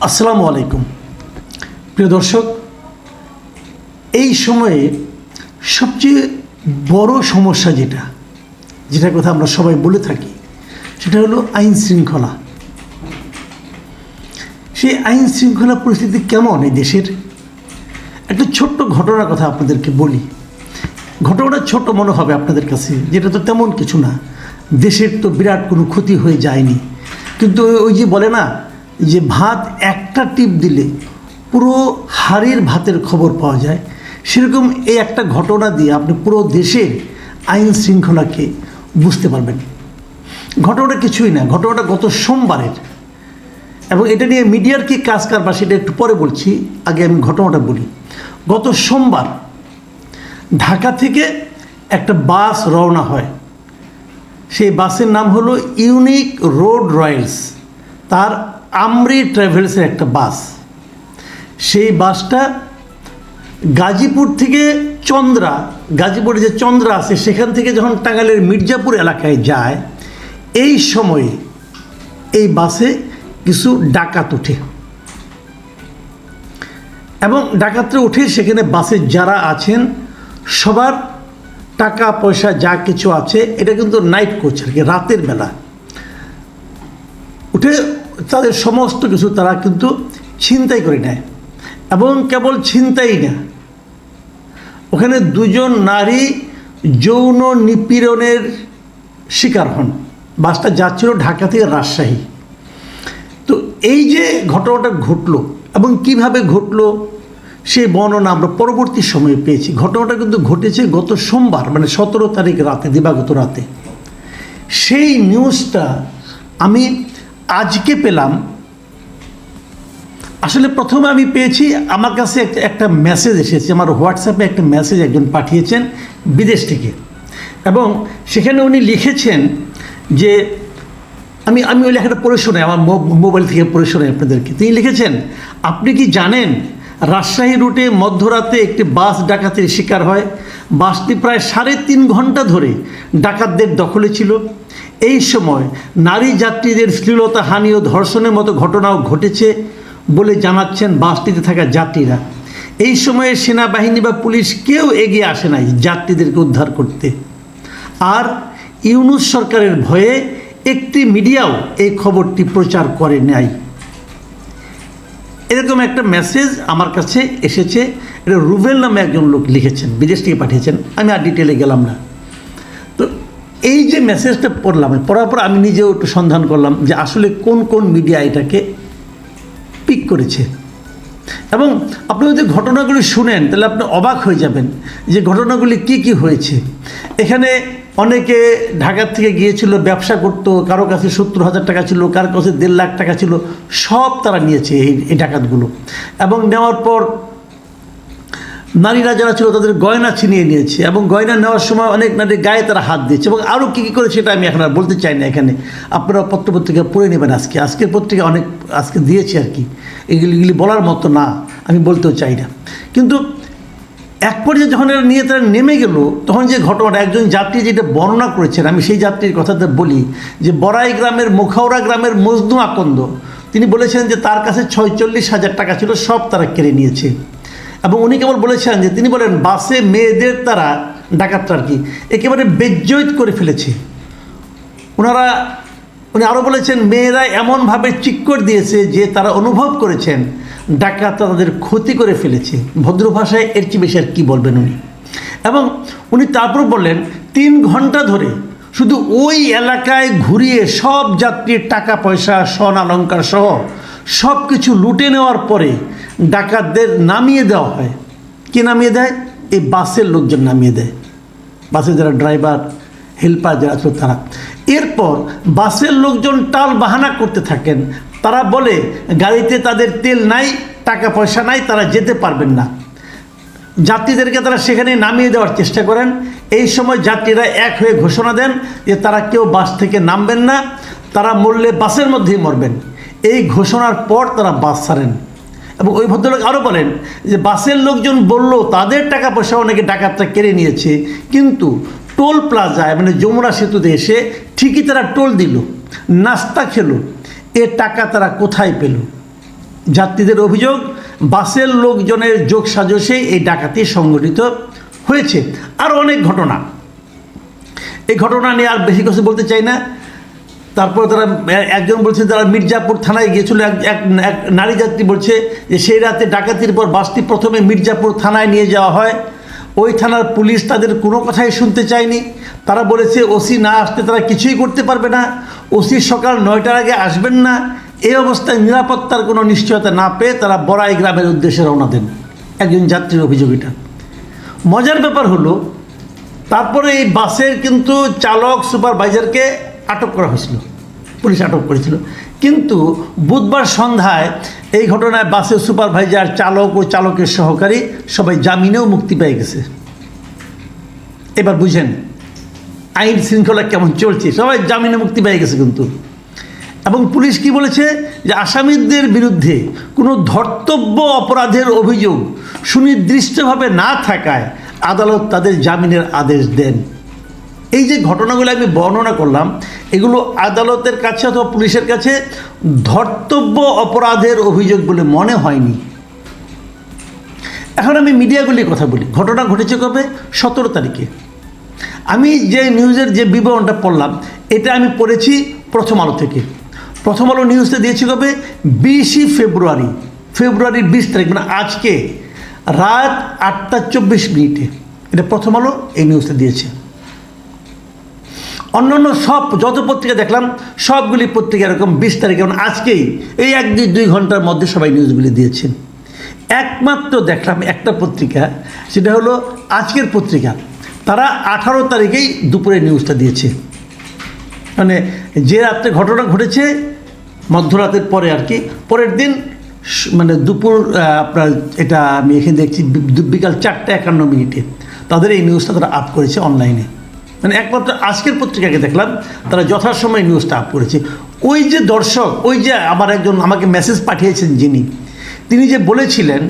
আসসালামু আলাইকুম প্রিয় দর্শক, এই সময়ে সবচেয়ে বড় সমস্যা যেটার কথা আমরা সবাই বলে থাকি সেটা হলো আইন শৃঙ্খলা। সেই আইন শৃঙ্খলা পরিস্থিতি কেমন এই দেশের? একটা ছোট্ট ঘটনার কথা আপনাদেরকে বলি। ঘটনাটা ছোট মনে হবে আপনাদের কাছে, যেটা তো তেমন কিছু না, দেশের তো বিরাট কোনো ক্ষতি হয়ে যায়নি, কিন্তু ওই যে বলে না যে ভাত একটা টিপ দিলে পুরো হাড়ির ভাতের খবর পাওয়া যায়, সেরকম এই একটা ঘটনা দিয়ে আপনি পুরো দেশের আইন শৃঙ্খলাকে বুঝতে পারবেন। ঘটনাটা কিছুই না, ঘটনাটা গত সোমবারের, এবং এটা নিয়ে মিডিয়ার কি কাজ কারবার সেটা একটু পরে বলছি, আগে আমি ঘটনাটা বলি। গত সোমবার ঢাকা থেকে একটা বাস রওনা হয়। সেই বাসের নাম হলো ইউনিক রোড রয়্যালস, তার আমরি ট্রাভেলসের একটা বাস। সেই বাসটা গাজীপুর থেকে গাজীপুরে যে চন্দ্রা আছে সেখান থেকে যখন টাঙ্গাইলের মির্জাপুর এলাকায় যায়, এই সময়ে এই বাসে কিছু ডাকাত ওঠে, এবং ডাকাতরা উঠে সেখানে বাসে যারা আছেন সবার টাকা পয়সা যা কিছু আছে, এটা কিন্তু নাইট কোচ আর কি, রাতের বেলা উঠে তাদের সমস্ত কিছু তারা কিন্তু ছিনতাই করে নেয়। এবং কেবল ছিনতাই না, ওখানে দুজন নারী যৌন নিপীড়নের শিকার হন। বাসটা যাচ্ছিল ঢাকা থেকে রাজশাহী। তো এই যে ঘটনাটা ঘটলো এবং কিভাবে ঘটলো সেই বর্ণনা আমরা পরবর্তী সময়ে পেয়েছি। ঘটনাটা কিন্তু ঘটেছে গত সোমবার, মানে 17 তারিখ রাতে, দিবাগত রাতে। সেই নিউজটা আমি আজকে পেলাম। আসলে প্রথমে আমি পেয়েছি, আমার কাছে একটা মেসেজ এসেছে, আমার হোয়াটসঅ্যাপে একটা মেসেজ একজন পাঠিয়েছেন বিদেশ থেকে, এবং সেখানে উনি লিখেছেন যে আমি ওই লেখাটা পড়ে শোনাই, আমার মোবাইল থেকে পড়ে শোনাই আপনাদেরকে। তিনি লিখেছেন, আপনি কি জানেন রাজশাহী রুটে মধ্যরাতে একটি বাস ডাকাতির শিকার হয়? বাসটি প্রায় 3.5 ঘন্টা ধরে ডাকাতদের দখলে ছিল। এই সময় নারী যাত্রীদের শ্লীলতা হানি ও ধর্ষণের মতো ঘটনাও ঘটেছে বলে জানাচ্ছেন বাসটিতে থাকা যাত্রীরা। এই সময়ে সেনাবাহিনী বা পুলিশ কেউ এগিয়ে আসে নাই যাত্রীদেরকে উদ্ধার করতে। আর ইউনূস সরকারের ভয়ে একটি মিডিয়াও এই খবরটি প্রচার করে নাই। এরকম একটা মেসেজ আমার কাছে এসেছে। এটা রুবেল নামে একজন লোক লিখেছেন, বিদেশ থেকে পাঠিয়েছেন, আমি আর ডিটেলে গেলাম না। তো এই যে মেসেজটা পড়লাম, পড়ার পর আমি নিজেও একটু সন্ধান করলাম যে আসলে কোন কোন মিডিয়া এটাকে পিক করেছে। এবং আপনি যদি ঘটনাগুলি শুনেন তাহলে আপনি অবাক হয়ে যাবেন যে ঘটনাগুলি কি কি হয়েছে। এখানে অনেকে ঢাকার থেকে গিয়েছিল, ব্যবসা করতো, কারো কাছে 70,000 টাকা ছিল, কারো কাছে 1.5 লাখ টাকা ছিল, সব তারা নিয়েছে এই ডাকাতগুলো। এবং নেওয়ার পর নারীরা যারা ছিল তাদের গয়না ছিনিয়ে নিয়েছে, এবং গয়না নেওয়ার সময় অনেক নারীর গায়ে তারা হাত দিয়েছে, এবং আরও কী কী করেছে সেটা আমি এখন আর বলতে চাই না। এখানে আপনারা পত্রপত্রিকা পড়ে নেবেন। আজকের পত্রিকা অনেক আজকে দিয়েছে আর কি, এগুলি বলার মতো না, আমি বলতেও চাই না। কিন্তু এক পর্যায়ে যখন এরা নিয়ে তারা নেমে গেল, তখন যে ঘটনাটা একজন যাত্রী যেটা বর্ণনা করেছেন, আমি সেই যাত্রীর কথাটা বলি, যে বড়াই গ্রামের মুখাউড়া গ্রামের মজনু আকন্দ, তিনি বলেছেন যে তার কাছে 46,000 টাকা ছিল, সব তারা কেড়ে নিয়েছে। এবং উনি কেবল বলেছেন যে তিনি বলেন বাসে মেয়েদের তারা ডাকাতরা আর কি একেবারে বেজ্জৈত করে ফেলেছে। উনি আরও বলেছেন মেয়েরা এমনভাবে চিৎকার দিয়েছে যে তারা অনুভব করেছেন ডাকাতরা তাদের ক্ষতি করে ফেলেছে। ভদ্র ভাষায় এর চেয়ে বেশি আর কী বলবেন উনি। এবং উনি তারপর বললেন 3 ঘন্টা ধরে শুধু ওই এলাকায় ঘুরিয়ে সব যাত্রীর টাকা পয়সা, স্বর্ণ অলঙ্কার সহ সব কিছু লুটে নেওয়ার পরে ডাকাতদের নামিয়ে দেওয়া হয়। কে নামিয়ে দেয়? এই বাসের লোকজন নামিয়ে দেয়, বাসের যারা ড্রাইভার, হেল্পার যারা ছিল তারা। এরপর বাসের লোকজন টাল বাহানা করতে থাকেন। তারা বলে গাড়িতে তাদের তেল নাই, টাকা পয়সা নাই, তারা যেতে পারবেন না। যাত্রীদেরকে তারা সেখানে নামিয়ে দেওয়ার চেষ্টা করেন। এই সময় যাত্রীরা এক হয়ে ঘোষণা দেন যে তারা কেউ বাস থেকে নামবেন না, তারা মরলে বাসের মধ্যেই মরবেন। এই ঘোষণার পর তারা বাস ছাড়েন। এবং ওই ভদ্রলোক আরও বলেন যে বাসের লোকজন বলল তাদের টাকা পয়সা অনেকে ডাকাতরা কেড়ে নিয়েছে, কিন্তু টোল প্লাজায় মানে যমুনা সেতুতে এসে ঠিকই তারা টোল দিল, নাস্তা খেলো, এ টাকা তারা কোথায় পেল? যাত্রীদের অভিযোগ, বাসের লোকজনের যোগ সাজসে এই ডাকাতি সংঘটিত হয়েছে। আর অনেক ঘটনা, এই ঘটনা নিয়ে আর বেশি কিছু বলতে চাই না। তারপর তারা একজন বলছে তারা মির্জাপুর থানায় গিয়েছিল, এক নারী যাত্রী বলছে যে সেই রাতে ডাকাতির পর বাসটি প্রথমে মির্জাপুর থানায় নিয়ে যাওয়া হয়। ওই থানার পুলিশ তাদের কোনো কথাই শুনতে চায়নি। তারা বলেছে ওসি না আসতে তারা কিছুই করতে পারবে না, ওসি সকাল 9টার আগে আসবেন না। এই অবস্থায় নিরাপত্তার কোনো নিশ্চয়তা না পেয়ে তারা বড়াই গ্রামের উদ্দেশ্যে রওনা দেন। একজন যাত্রীর অভিযোগ এটা। মজার ব্যাপার হলো তারপরে এই বাসের কিন্তু চালক সুপারভাইজারকে আটক করা হয়েছিল, পুলিশ আটক করেছিল। কিন্তু বুধবার সন্ধ্যায় এই ঘটনায় বাসের সুপারভাইজার, চালক ও চালকের সহকারী সবাই জামিনেও মুক্তি পেয়ে গেছে। এবার বুঝেন আইন শৃঙ্খলা কেমন চলছে, সবাই জামিনে মুক্তি পেয়ে গেছে কিন্তু। এবং পুলিশ কি বলেছে যে আসামিদের বিরুদ্ধে কোনো ধর্তব্য অপরাধের অভিযোগ সুনির্দিষ্টভাবে না থাকায় আদালত তাদের জামিনের আদেশ দেন। এই যে ঘটনাগুলো আমি বর্ণনা করলাম, এগুলো আদালতের কাছে অথবা পুলিশের কাছে ধর্তব্য অপরাধের অভিযোগ বলে মনে হয়নি। এখন আমি মিডিয়াগুলির কথা বলি। ঘটনা ঘটেছে কবে? 17 তারিখে। আমি যে নিউজের যে বিবরণটা পড়লাম এটা আমি পড়েছি প্রথম আলো থেকে। প্রথম আলো নিউজটা দিয়েছি কবে? 20 ফেব্রুয়ারি, ফেব্রুয়ারির 20 তারিখ, মানে আজকে রাত 8টা 24 মিনিটে এটা প্রথম আলো এই নিউজটা দিয়েছে। অন্যান্য সব যত পত্রিকা দেখলাম সবগুলি পত্রিকা এরকম 20 তারিখে, মানে আজকেই এই 1-2 ঘন্টার মধ্যে সবাই নিউজগুলি দিয়েছেন। একমাত্র দেখলাম একটা পত্রিকা, সেটা হলো আজকের পত্রিকা, তারা 18 তারিখেই দুপুরে নিউজটা দিয়েছে। মানে যে রাত্রে ঘটনা ঘটেছে মধ্যরাতের পরে আর কি, পরের দিন মানে দুপুর আপনার এটা আমি এখানে দেখছি বিকাল 4টা 51 মিনিটে তাদের এই নিউজটা তারা আপ করেছে অনলাইনে। মানে একমাত্র আজকের পত্রিকাকে দেখলাম তারা যথাসময়ে নিউজটা আপ করেছে। ওই যে দর্শক, ওই যে আমার একজন আমাকে মেসেজ পাঠিয়েছেন যিনি, তিনি যে বলেছিলেন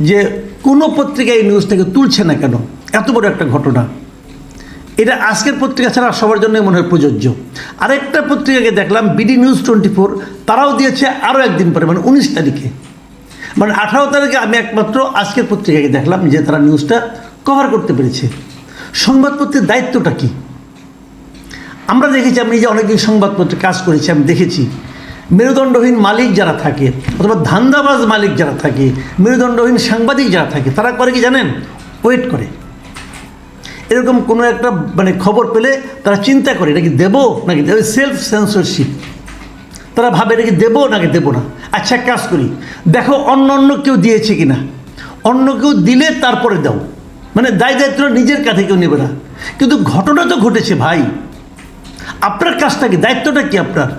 যে কোনো পত্রিকা এই নিউজটাকে তুলছে না কেন, এত বড় একটা ঘটনা, এটা আজকের পত্রিকা ছাড়া সবার জন্যই মনে হয় প্রযোজ্য। আরেকটা পত্রিকাকে দেখলাম বিডি নিউজ 24, তারাও দিয়েছে আরও একদিন পরে, মানে 19 তারিখে। মানে 18 তারিখে আমি একমাত্র আজকের পত্রিকাকে দেখলাম যে তারা নিউজটা কভার করতে পেরেছে। সংবাদপত্রের দায়িত্বটা কি? আমরা দেখেছি, আমি যে অনেকদিন সংবাদপত্রে কাজ করেছি, আমি দেখেছি মেরুদণ্ডহীন মালিক যারা থাকে অথবা ধান্দাবাজ মালিক যারা থাকে, মেরুদণ্ডহীন সাংবাদিক যারা থাকে, তারা করে কি জানেন? ওয়েট করে। এরকম কোনো একটা মানে খবর পেলে তারা চিন্তা করে এটা কি দেবো নাকি, সেলফ সেন্সরশিপ। তারা ভাবে এটা কি দেবো নাকি দেবো না। আচ্ছা কাজ করি, দেখো অন্য কেউ দিয়েছে কি না, অন্য কেউ দিলে তারপরে দাও। মানে দায়িত্ব নিজের কাছে কেউ নেবে না। কিন্তু ঘটনা তো ঘটেছে ভাই, আপনার কাজটা কি, দায়িত্বটা কি আপনার?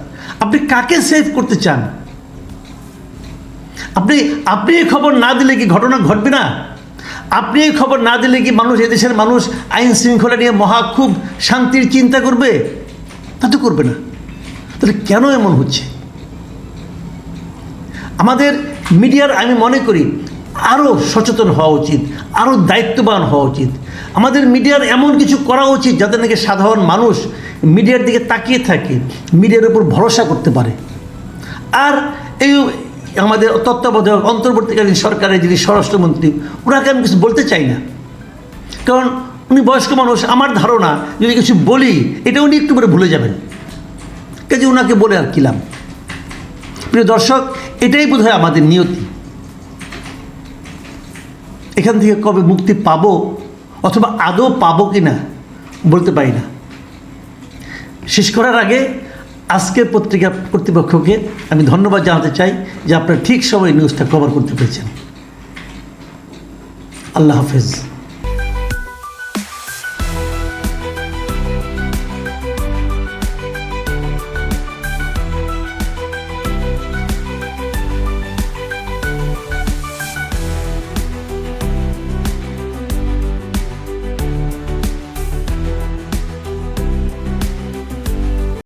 আপনি কাকে সেভ করতে চান? আপনি এই খবর না দিলে কি ঘটনা ঘটবে না? আপনি এই খবর না দিলে কি মানুষ, এদেশের মানুষ আইন শৃঙ্খলা নিয়ে খুব শান্তির চিন্তা করবে? তা তো করবে না। তাহলে কেন এমন হচ্ছে? আমাদের মিডিয়ার আমি মনে করি আরও সচেতন হওয়া উচিত, আরও দায়িত্ববান হওয়া উচিত। আমাদের মিডিয়ার এমন কিছু করা উচিত যাতে নাকি সাধারণ মানুষ মিডিয়ার দিকে তাকিয়ে থাকে, মিডিয়ার উপর ভরসা করতে পারে। আর এই আমাদের তত্ত্বাবধায়ক অন্তর্বর্তীকালীন সরকারের যিনি স্বরাষ্ট্রমন্ত্রী, ওনাকে আমি কিছু বলতে চাই না, কারণ উনি বয়স্ক মানুষ। আমার ধারণা যদি কিছু বলি এটা উনি একটু করে ভুলে যাবেন, কাজে ওনাকে বলে আর কিলাম। প্রিয় দর্শক, এটাই বোধহয় আমাদের নিয়তি। এখান থেকে কবে মুক্তি পাবো অথবা আদৌ পাবো কি না বলতে পারি না। শেষ করার আগে আজকের পত্রিকা কর্তৃপক্ষকে আমি ধন্যবাদ জানাতে চাই যে আপনারা ঠিক সময়ে নিউজটা কভার করতে পেরেছেন। আল্লাহ হাফেজ।